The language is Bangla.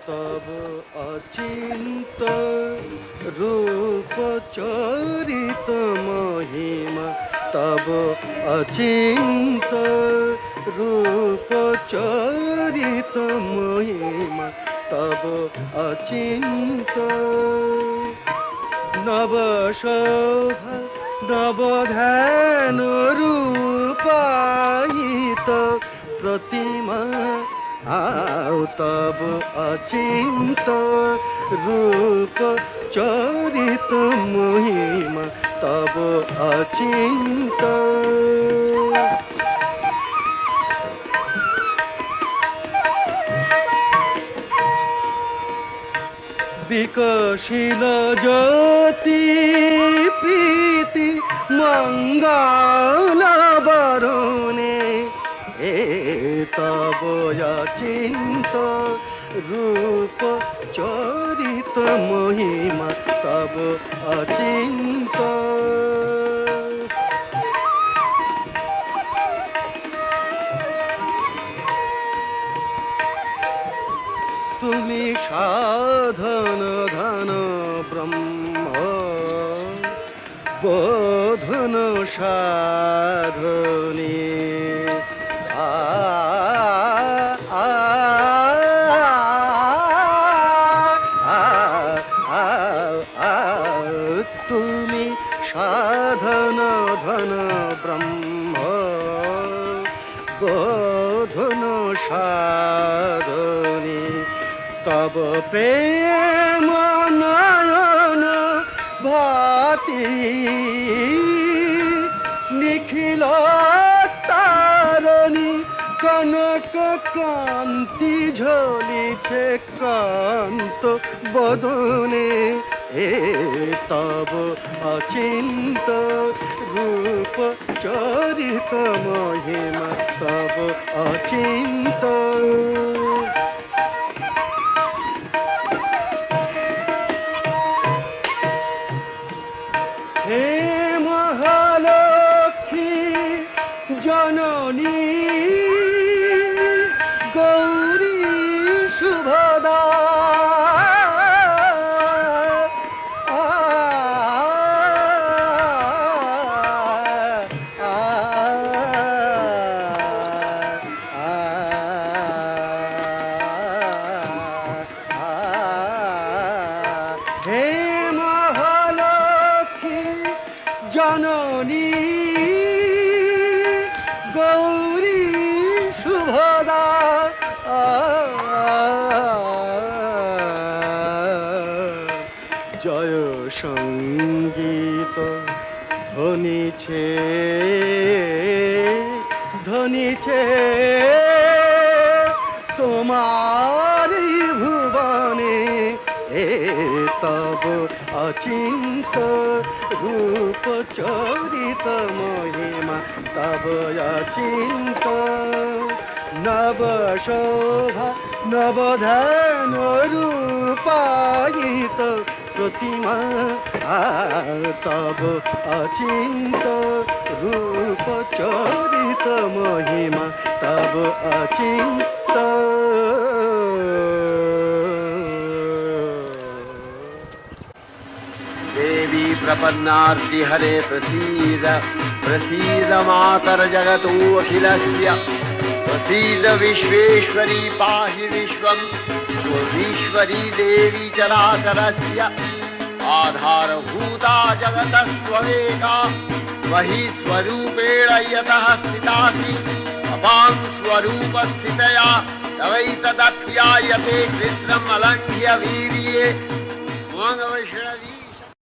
তব অচিন্ত রূপ চরিত মহিমা, তব অচিন্ত রূপ চরিত মহিমা, তব অচিন্ত নব শোভা নব ধ্যান রূপায়িত প্রতিমা, আও তব অচিন্ত রূপ চরিত মহিমা, তব অচিন্ত বিকশিল জ্যোতি প্রীতি মঙ্গল বরণে, এ তব অচিন্ত রূপ চরিত মহিমা, তব অচিন্ত তুমি সাধন ধন ব্রহ্ম বোধন সাধনী, তুমি সাধন ধন ব্রহ্ম বোধন সাধনী, তব প্রেম নয়ন ভাতি নিখিল তারণী, কনক কান্তি ঝলিছে কান্ত বদনে, এ তব অচিন্ত রূপ চরিত মহিমা, তব অচিন্ত হে মহালক্ষ্মী জননী গৌরী শুভদা, হে মহালক্ষ্মী জননী গৌরী শুভদা, জয় সঙ্গীত ধ্বনিছে ধ্বনিছে তোমার ভুবনে, এ তব অচিন্ত রূপ চরিত মহিমা, তব অচিন্ত নব শোভা নব ধ্যান রূপায়িত প্রতিমা, তব অচিন্ত রূপ চরিত মহিমা, তব অচিন্ত देवी प्रपन्नार्ति हरे प्रसीद प्रसीद मातर जगतो अखिलस्य, प्रसीद विश्वेश्वरी पाहि विश्वं, ईश्वरी देवी चराचरस्य, आधारभूता जगतस्त्वमेका, वही स्वरूपेण यतः स्थितासि, अपां स्वरूपस्थितया तवैतदध्यायते कृत्रम् अलङ्घ्य वीर्ये, वैष्णवी